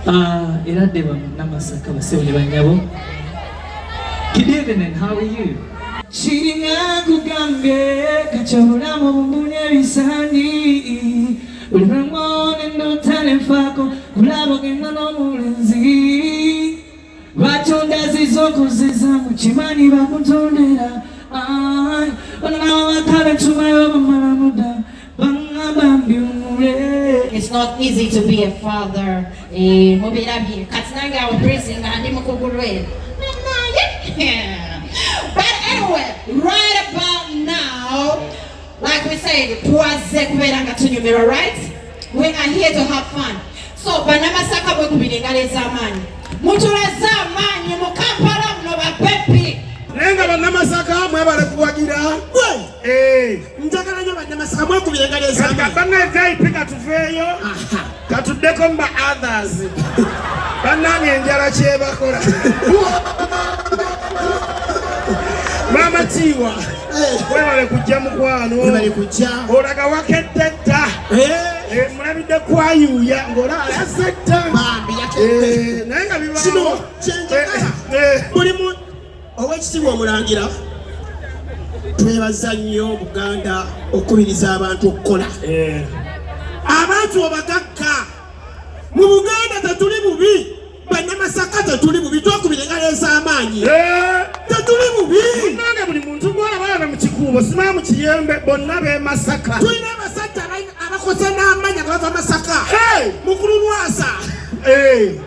Era deba namasaka basebuli banyabo. Good evening, how are you? Chiringa kugambe kachabula mubunye bisani. Ulimwone ndo talefako kulabo genda no mulenzi. Batonda zizoko zizamu chimani bakutondera. It's not easy to be a father. But anyway, right about now, like we said, right? We are here to have fun. So, Banamasaka Bokubininga Zamani. Mutura Zamani, Mukampara, Nova Pepi. Nenga banamasaka mwebale kuwagira njagala nyo banamasaka mwekubirenga zamani banga zai pika tuveyo katudeko mba others banange njala kyebakola mama tiwa mwebale kujja mukwano mwebale kujja olaga wakedda mulabidde kwayuya ngola alasetta bambi yakedde nenga bibawo sino chenjagala mulimu Owekitiibwa Omulangira twebaza nnyo Buganda okubiriza abantu okukola. Abantu abagagga mu Buganda tetuli bubi, Bannamasaka tetuli bubi, twakubirenga ez'amaanyi. Tetuli bubi. Nanga buli muntu gw'alaba mu kikuubo simaa mu kiyembe bonna b'e Masaka. Tulina abasajja abakoze n'amaanyi abava Masaka. Mukulu Lwasa.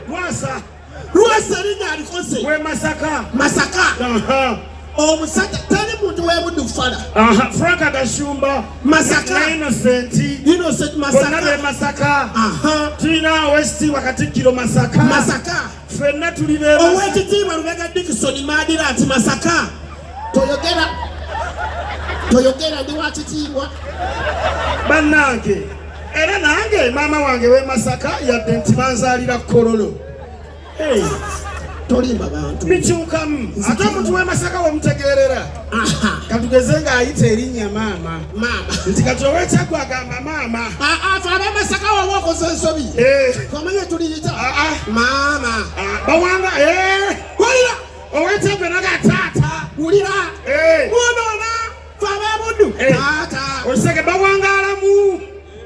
Lwasa. Lwasa linnya alikoze. We Masaka. Masaka. Omusajja tali muntu w'ebuddu fala. Frank Agashumba. Masaka. Innocent Masaka. Bonna be Masaka. Tulina West Wakatikkiro Masaka. Masaka. Ffenna tuli be Masaka. Owekitiibwa Lubega Dickson Maadira ati Masaka. Toyogera ndi wa kitiibwa. Bannange. Era nange maama wange we Masaka yadde nti banzaalira Kololo. Tolimba bantu bikyukamu ate omuntu we Masaka wamutegeerera katugeze ng'ayita erinnya maama nti kati owekyagwa agamba maama afe aba Masaka wawe okoze ensobi twamanye tuliyita maama bawanga wulira owekyagwa naga taata wulira mwonoona fe ab'ebuddu taata osege bawangaalamu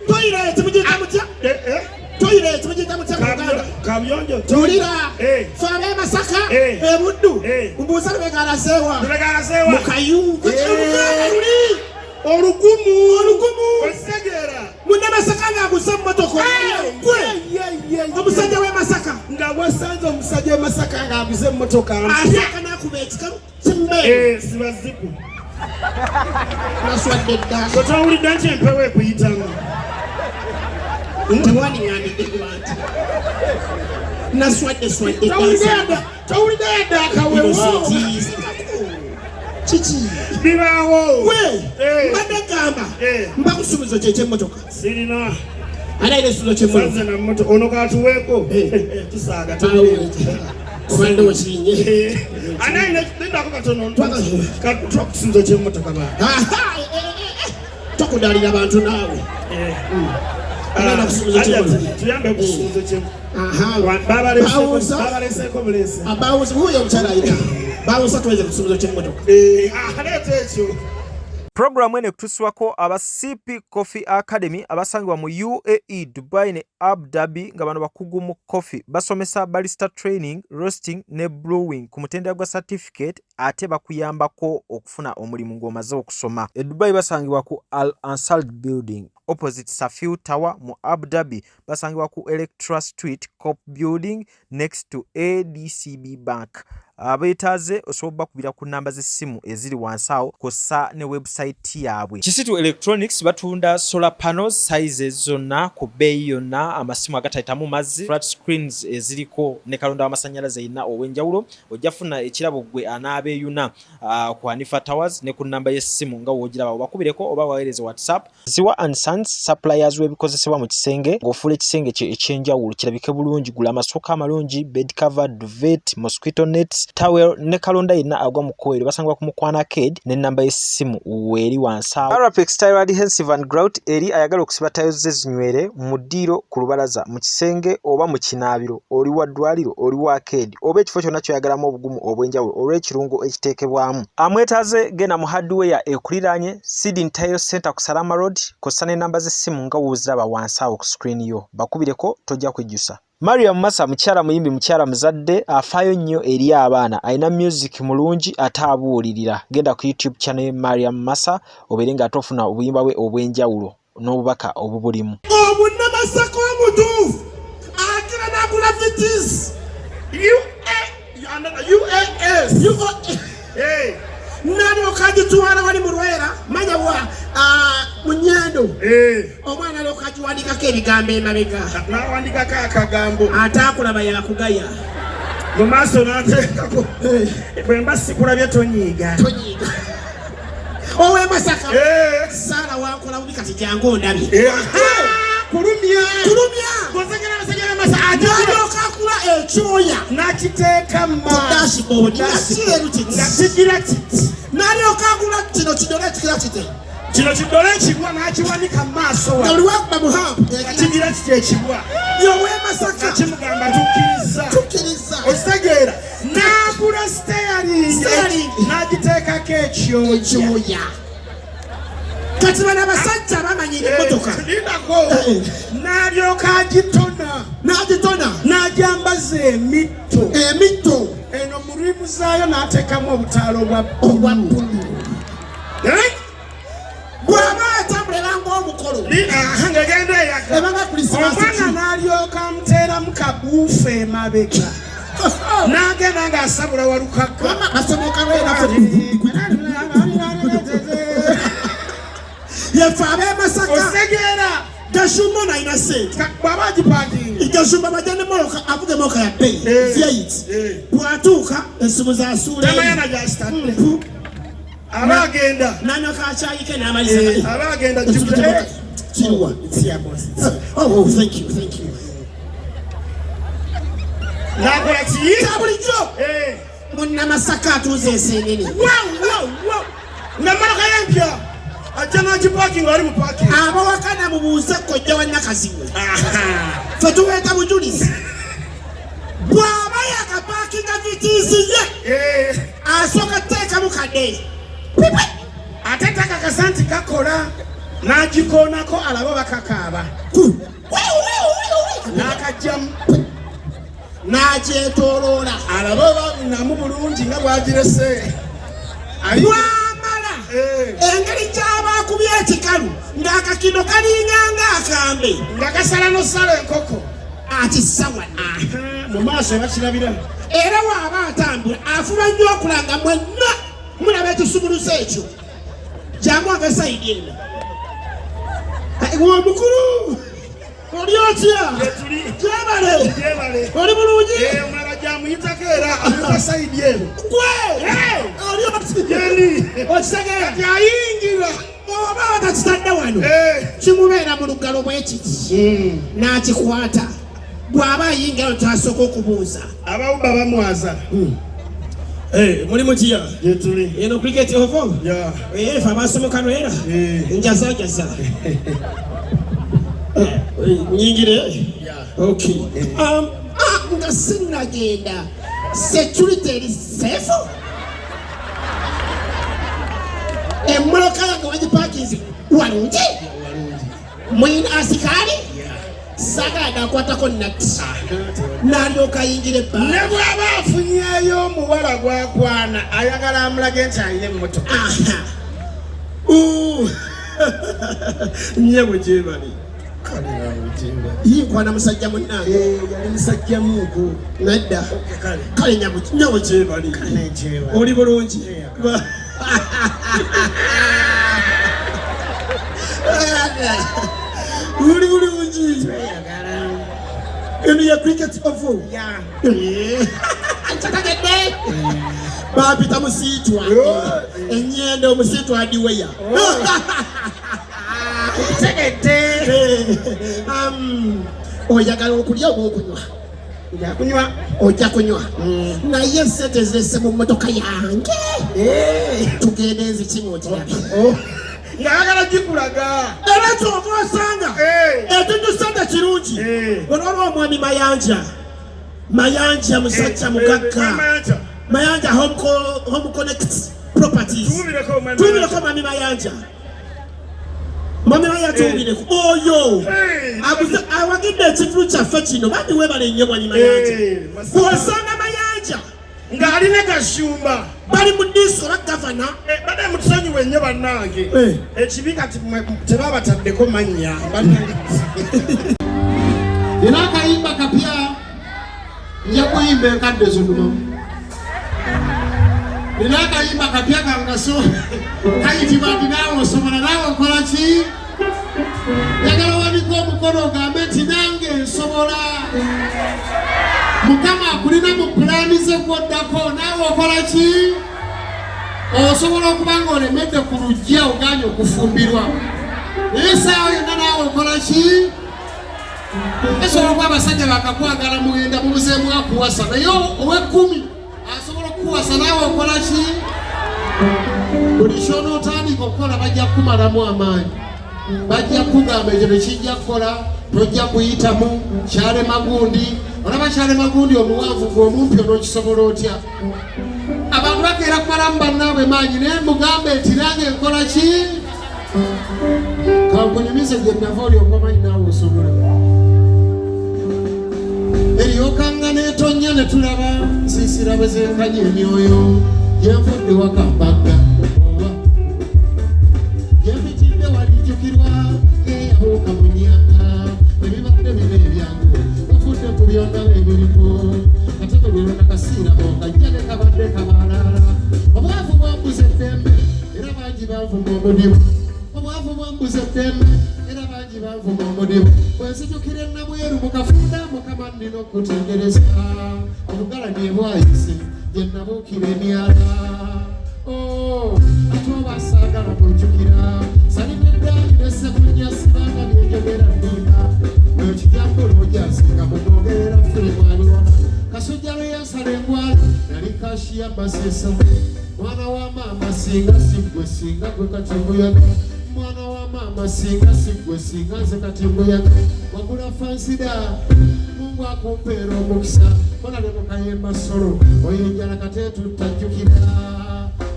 toyirete mugiyita mutya toyirete mugiyita mutya mu Uganda kabiyonjo tulira fare Masaka ebuddu mbuusa Lubega alasewa mukayungu olugumu osegera munne Masaka ng'aguze mmotoka omusajja we Masaka nga wasanze omusajja we Masaka ng'aguze mmotoka asaka n'akuba ekikalu kimbe sibaziku naswadde dda totawulidde nti empewo ekuyitamu Tawani ngani dekulanti. Naswadde tawulidde akawewo. Chichi. Bibawo. We. Mbadde gamba. Mbakusuubiza ky'emmotoka. Sirina. Ana ile sulo ky'emmotoka. Sanze na mmotoka ono katuweeko. Tusaaga tulire. Kubanda wakinye. Ana ile ndako katono ntwaka. Katukusuubiza ky'emmotoka ba. Tokudalira abantu naawe. Tuyambe kusuubiza ky'emmotoka. Abawuzi huyo omukyala ayita. Bawuza tuweze kusuubiza ky'emmotoka. Aleeta ekyo. Programu ene kutuswako aba CP Coffee Academy abasangibwa mu UAE, Dubai ne Abu Dhabi nga bano bakugu mu coffee basomesa barista training, roasting ne brewing ku mutendera gwa certificate ate bakuyambako okufuna omulimu ng'omaze okusoma. E Dubai basangibwa ku Al Ansal Building opposite Safiu Tower. Mu Abu Dhabi basangibwa ku Electra Street Cop Building next to ADCB Bank. Abeetaze osobola bakubira ku namba z'essimu eziri wansawo kosa ne website yaabwe. Kisitu Electronics batunda solar panels sizes zonna ku bbeeyi yonna, amasimu agatayitamu mazzi, flat screens eziriko ne kalonda w'amasannyalaze yina ow'enjawulo. Ojjafuna ekirabo gwe anaabeeyuna ku Hanifa Towers ne ku namba y'essimu nga woogiraba obakubireko oba waweereze WhatsApp. Ziwa and Sons suppliers w'ebikozesebwa mu kisenge ng'ofuula ekisenge kye ekyenjawulo kirabike bulungi. Gula amasooka amalungi, bed cover, duvet, mosquito nets, Raplex Towel ne kalonda yenna agwa mu kkoero basangwa ku Mukwana Arcade ne namba y'essimu weeri wansi awo. Raplex Towel Adhesive and Grout eri ayagala okusiba tayozi z'ezinywere mu ddiiro ku lubalaza mu kisenge oba mu kinaabiro oli wa ddwaliro oli wa arcade oba ekifo kyonna kyoyagalamu obugumu obw'enjawulo olw'ekirungo ekiteekebwamu. Amwetaaze genda mu hardware ekuliraanye Sidin Tile Center ku Salama Road kossa n'ennamba z'essimu nga wooziraba wansi awo ku screen yo bakubireko tojja kwejjusa. Mariam Massa mukyala muyimbi mukyala muzadde afaayo nnyo eri abaana alina music mulungi ate abuwulirira. Genda ku YouTube channel Mariam Massa obeere nga tofuna obuyimba bwe obw'enjawulo n'obubaka obubulimu. Obunnamasaka omutuufu akira nakula vitis nani okagitwala wali mu Lwera manya wa munyendo omwana ali okagiwandikako ebigambo emabega nawandikako akagambo ate akulaba yakugaya mu maaso n'ateekako bwe mba sikulabye tonyiiga owe Masaka Saala wankola bubi kati jangu ondabye kulumya gozegera abasajja b'Masaka adyoka ekyoya n'akiteeka mu dashboard nga kigira kiti n'alyoka agula kino kidole kigira kiti kino kidole ekibwa n'akiwanika mu maaso wa oliwakba muhambu kigira kiti ekibwa yowe Masaka kimugamba tukkiriza okitegeera n'agula steering n'agiteekako ekyoya kati bano abasajja bamanyira emmotoka n'alyoka agitona n'agyambaza emitto eno mu rimu zaayo n'ateekamu obutaalo obwa bbulu bw'aba atambulira ng'omukolo ngegenda eyagomwana n'alyoka amuteeramu kabuufu emabega n'agenda ng'asabula walukaka yefa abe Masaka osegeera gashumba na ina sente baba gipandi gashumba bajane moloka avuge moka ya pay fiait bwatuka esimu za sura tamayana ja start abagenda nano ka chayike na amaliza abagenda jibuka chiwa it's here boss oh thank you nakola chi tabulijo munna Masaka tuze senene wow namara kayempya ajana jiparking ari mu parking abawakana mubuze kojja wa Nakazibwe fetuweta bujulizi bwaba yakaparking avitiziye asoka teka mukade atetaka kasanti kakola najikonako alabo bakakaba nakajjam najetolola alabo namu bulungi nga bwagirese engeri gy'abaakubye ekikalu ng'akakino kalinganga akambe nga kasala nosala enkoko ati sawa mu maaso bakirabira era waaba atambula afuba nnyo okulanga mwenna mulaba ekisumuluzo ekyo gyamwanga sayidi eno omukulu oli otya gyebale oli bulungi omulala gyamuyitako era amuka sayidi eno oli okitegeera gyayingira oba watakitadde wano kimubeera mu lugalo bwekiti n'akikwata bw'aba ayingira no tasooka okubuuza abawumba bamwaza mulimu kiya eno cricket ovo efe abasomoka era njazajaza nyingire okay nga sinagenda security eri safe emmoloka yange wagipakinzi walungi mwina asikali sagada akwatako nati n'alyoka ayingira ebbanga ne bw'aba afunyeyo omuwala gwakwana ayagala amulage nti alina emmotoka nyebwe gyebali yinkwana musajja munnange yali musajja muku nedda kale nyabo gyebali oli bulungi uli bulungi eno ya cricket ovu nkyakagedde bapita musiitwa enyendo omusiitwa adiweya tegedde oyagala okulya oba okunywa ojja kunywa naye sente zesse mu mmotoka yange tugende nzikimu otirabye ngayagala gikulaga era kyova osanga etundu sente kirungi olwalwa omwami mayanja musajja mugagga mayanja home connect properties tuubireko mwami mayanja tuubireko oyo awagidde ekivulu kyaffe kino bandi webale nnyo mwami mayanja bw'osanga mayanja ng'alina gashumba bali mu diiso oba gavana bade mutusonyiwe nnyo bannange ekibi kati tebabataddeko mannya nina akayimba kapya nja kuyimba enkadde zonna nina akayimba kapya kangaso kayitibwa nti naawe osobola naawe okola ki njagala waniko omukono ogambe nti nange nsobola mukama akulina mu pulaani ze gwoddako naawe okola ki osobola okuba nga olemedde ku lujja oganye okufumbirwa naye essaawa yonna naawe okola ki esobola okuba abasajja bakakwagala mugenda mubuzeemu akuwasa naye ow'ekkumi asobola okukuwasa naawe okola ki buli kyonootandika okukola bajja kukumalamu amaanyi bajja kugamba ekyo tekijja kukola tojja kuyitamu kyale magundi olaba kyale magundi omuwanvu gweomumpi onookisobola otya abantu bakeera kumalamu bannaabwe maanyi naye mugambe nti nange nkola ki kankunyumize gye nava oli okwamanyi naawe osobola eriyokanga neetonya ne tulaba nsiisira bwe zenkanya emyoyo gyenvudde wakambagga oba gyempitidde walijjukirwa eyabuuka mu nyanga ebibadde bibe ebyangu bafudde ku byonna ebiriko ate tebirona kasiirabo kajja ne kabadde kabalala obwavu bwambuza eddembe era bangi banvuma omudimu obwavu bwambuza eddembe era bangi banvuma omudimu bwenzijukira ennabweru mukafunda mukama nnina okutengereza obugalani ebwayise gye nabuukira emyala ate oba saagala kunjukira salina eddaani nessebunya sibanga byenjogera nnina oyo kijambula ojasinga mumwogerera ffe mwaliwa kasujja lwe yansala engwala nali kashiya masesa mwana wa maama singa siggwe singa gwe kati mbuyaga mwana wa maama singa siggwe singa nze kati mbuyaga wagula fansida mungu akumpeera omukisa kolale mukayemba solo oyo enjala kate tutajjukira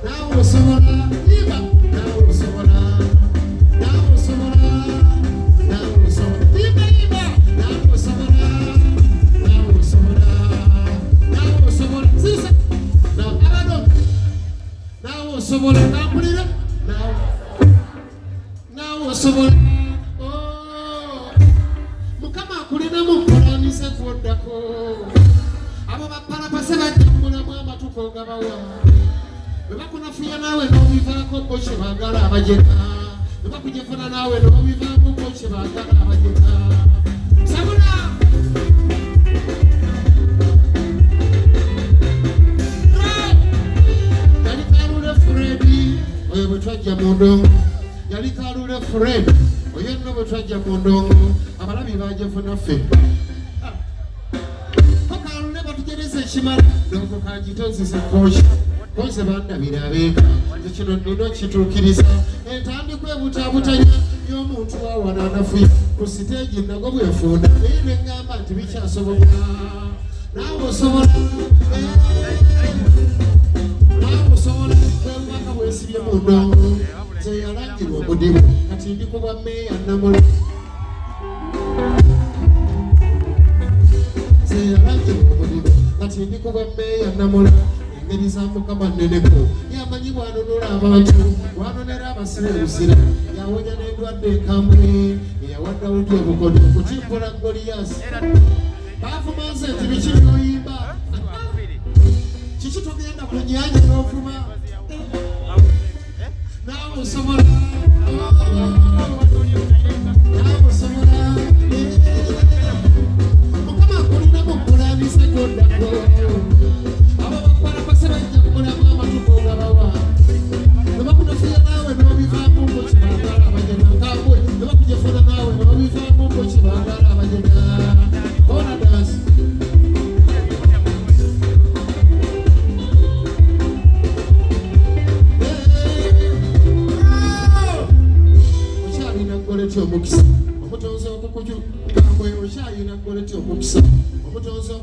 naawe osobola iba naawe osobola naawe osobola naawe osobola iba naawe osobola naawe osobola naawe osobola sisa abado naawe osobola kampulira naawe osobola mukama akulina mu mpulaanise gwoddako abo bapalapase bajjambulamu amatuko ogabawa bwe bakunafuya naawe n'obivaako bo kye baagala abajeka bwe bakujefuna naawe n'obivaako bo kye baagala abajeka sabula yali kalule Fredi oyo bwe twajja mu ndongo yali kalule Fredi oyo nno bwe twajja mu ndongo abalabi bajefuna ffe kokalule batugereza ekimala ndongo kagitozise koki konse bandabira abeeka ekino nnina kituukiriza entandikwa ebutaabutanya y'omuntu wawana anafuya ku siteegi nago bwefunda naye neŋŋamba nti bikyasoboka naawe osobola naawe osobola kwebubaka bwesibye mu ndongo zeyalangirwa omudimu kati ndi ku bwa meeya Namula zeyalangirwa omudimu kati ndi ku bwa meeya Namula engeri za mukama nneneko yamanyi bwanunula abantu bwanonera abasira ebusira yawonya n'endwadde enkambwe eyawa Dawudi obukodo okutimbula Goliyasi baavumanze nti biki byoyimba kiki togenda ku nnyanja n'ovuma naawe osobola naawe osobola mukama akulina mu mpulaanise gwoddako abo bakwalapase bajjambulamu amatuko ogabawa ne bakunafuya naawe n'obivaamu mbo kibaagala abajena nkambwe ne bakujefuna naawe n'obivaamu mbo kibaagala abajena bona dansi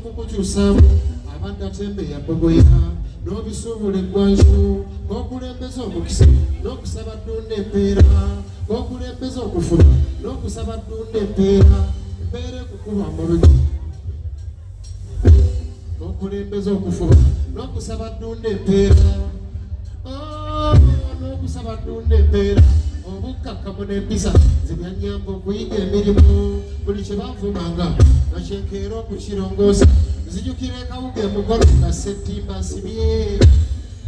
okukukyusaamu abadde atembeya bogoya n'obisuubula eggwanju ng'okulembeza omukisa n'okusaba ddunda empeera ng'okulembeza okufuna n'okusaba ddunda empeera empeera ekukuba amabega n'okulembeza okufuba n'okusaba ddunda empeera n'okusaba ddunda empeera obukkakkamu n'empisa zibyannyamba okuyiga emirimu buli kye banvumanga nakyenkeera okukirongoosa nzijukira ekawuga emugolo nga settimba nsibye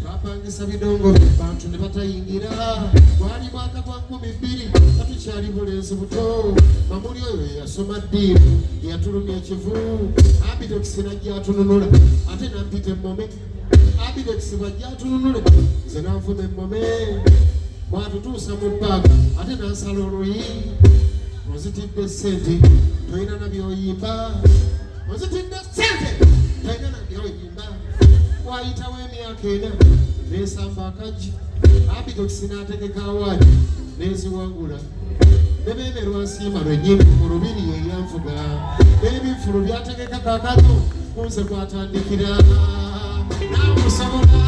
twapangisa bidongo bantu ne batayingira gwali mwaka gwa 2000 katukyali bulenzi buto mamuli oyo yasoma ddiimu yatulumya ekivu abidokisi najja atununula ate nampita emmome abidokisi bwajja atununule nze nanvuma emmome mwatutuusa mu bbaaga ate nansala oluyi onzitidde ssente tolina nabyoyimba onzitidde ssente tolina nabyoyimba wayitawo emyaka ena nesamba akajji abidokisi n'ategeka awaadi neziwangula nebemerwa nsiima lwennyini mu lubiri yeyanvuga n'ebinfulu byategeka kakano kunze kwatandikira namusobola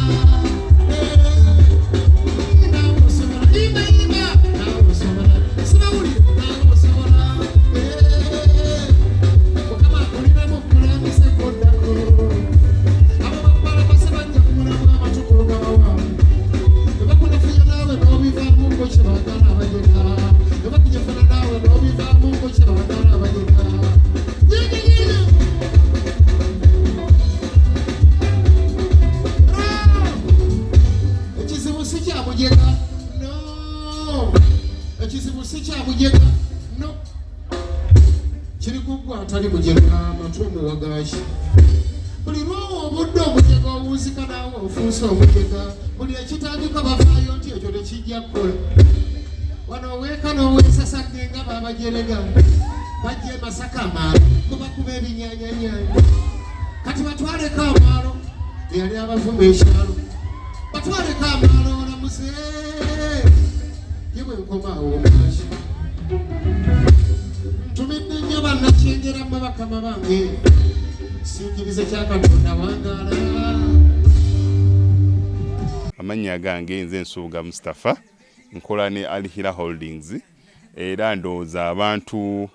buli ekitandika bafaayo nti ekyo tekijja kukola wano weeka n'owesasage nga babajerega bajja Masaka amaalo kubakuba ebinyanyanyanyi kati batwaleko amaalo eyali abavuma ekyalo batwaleko amaalo olamuze ye bwe nkomaawo omukaki ntumidde nnyo bannakyengera mu bakama bange siikirize kya Katonda wangaala. Amanya gange nze Nsuuga Mustafa nkola ne Alihira Holdings era ndowooza abantu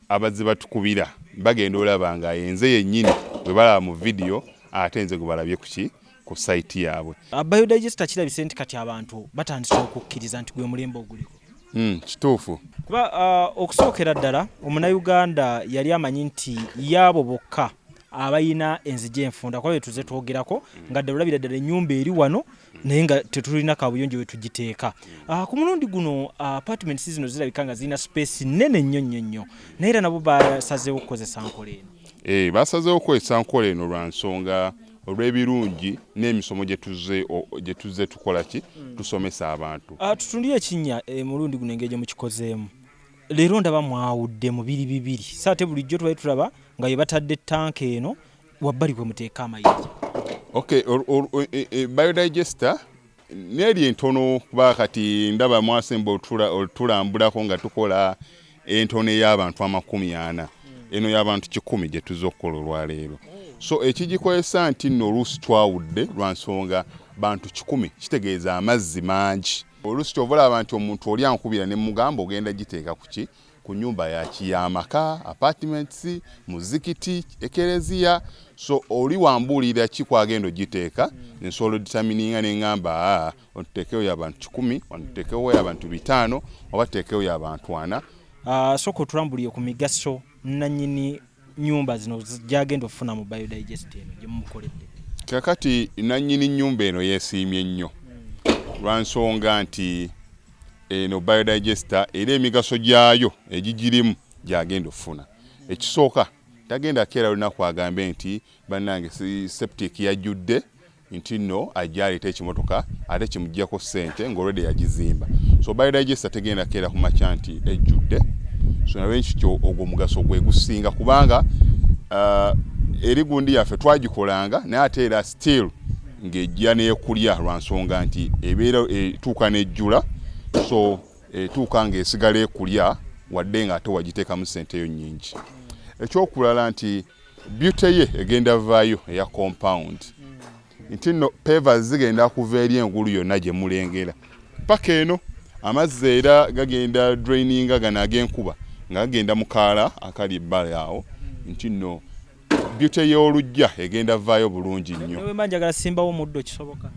abazze batukubira bagenda olaba nga yenze yennyini bwe balaba mu video ate nze gwe balabye ku site yaabwe. Biodigester kirabise nti kati abantu batandise okukkiriza nti gwe mulembe oguliko. Kituufu. Kuba okusookera ddala omunnayuganda yali amanyi nti yaabo bokka abayina enzije enfunda kwa tuze twogerako nga ddala ddala ennyumba eri wano naye nga tetulina kabuyonjo we tugiteeka. Ku mulundi guno apartments zino zirabika nga zirina space nene nnyo naye era nabo basazeewo okukozesa nkola eno. Basazeewo okukozesa nkola eno lwa nsonga olw'ebirungi n'emisomo gye tuzze tukola ki tusomesa abantu. Tutundire ekinnya mulundi guno engeri gye mukikozeemu. Leero ndaba mwawudde mu bibiri saate bulijjo twali tulaba nga ye batadde tank eno wabbali kwe muteeka amayinja. Okay, biodigester neri entono kuba kati ndaba mwasemba tulambulako nga tukola entono y'abantu 40 eno y'abantu 100 gye tuzze okukola olwaleero. So ekigikozesa nti nno oluusi twawudde lwa nsonga bantu 100 kitegeeza amazzi mangi. Oluusi ky'ovala abantu omuntu oli ankubira ne mugamba ogenda giteeka kuki ku nyumba ya kiyamaka apartments muzikiti ekereziya so oli wambulira Chiko agendo giteeka nsoolo determininga n'engamba otutekewo y'abantu 10 otutekewo y'abantu 5 oba tutekewo y'abantu 4. Soko tulambuliye ku migaso nannyini nyumba zino gyagenda ofuna mu biodigester eno gye mumukoledde. Kakati nannyini nyumba eno yeesiimye nnyo lwa nsonga nti eno biodigester era emigaso gyayo egigirimu gyagenda ofuna. Ekisooka tagenda keera lunaku agambe nti bannange septic yajjudde nti nno ajja aleeta ekimotoka ate kimuggyako ssente ng'olwedde yagizimba. So biodigester tegenda keera ku makya nti ejjudde. So nawe nkityo ogwo omugaso gwe gusinga kubanga eri gundi yaffe twagikolanga naye ate era still ng'ejja n'ekulya lwa nsonga nti ebeera etuuka n'ejjula so etuuka ng'esigala ekulya wadde nga ate wagiteekamu ssente yo nnyingi. Ekyokulala nti beauty ye egenda vaayo eya compound nti nno pavers zigenda kuva eri engulu yonna gye mulengera paka eno amazzi era gagenda draininga gano ag'enkuba nga gagenda mu kaala akali ebbala awo nti nno beauty y'olujja egenda vaayo bulungi nnyo. Newe manjagala simbawo muddo kisoboka.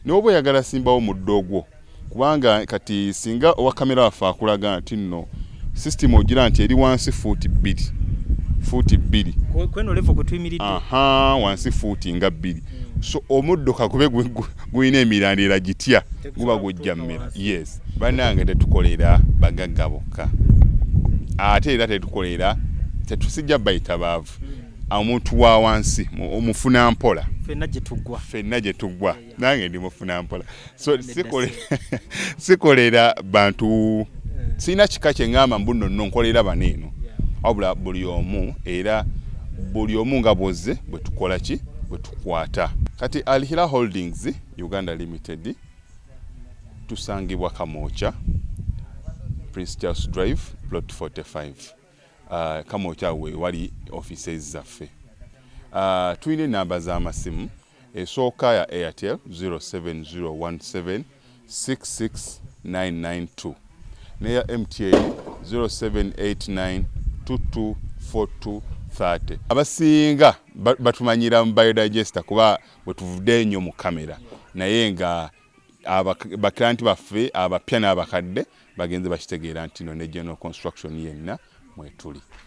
N'oba oyagala simbawo muddo ogwo kubanga kati singa owa kamera waffe akulaga nti nno system ogira nti eri wansi fuuti 2 kweno levo kutuyimiridde wansi fuuti nga 2 so omuddo kakube guyina emirandira gitya guba gujja mmera. Yes, bannange tetukolera bagagga bokka ate era tetusijja bayita baavu omuntu wa wansi omufuna mpola fenna gye tuggwa nange ndi mufuna mpola so sikolera bantu sina kika kye ngamba mbuno nno nkolera baneeno wabula buli omu nga bwozze bwe tukola ki bwe tukwata. Kati Alihira Holdings Uganda Limited tusangibwa Kamoocha Prince Charles Drive plot 45 Kamoocha we wali offices zaffe. Tuyina namba z'amasimu esooka ya Airtel 07017 66992 neya MTN 0789 224230. Abasinga batumanyira mu biodigester kuba bwe tuvudde nnyo mu kamera naye nga baklanti baffe abapya n'abakadde bagenze bakitegeera nti no ne general construction yenna mwetuli.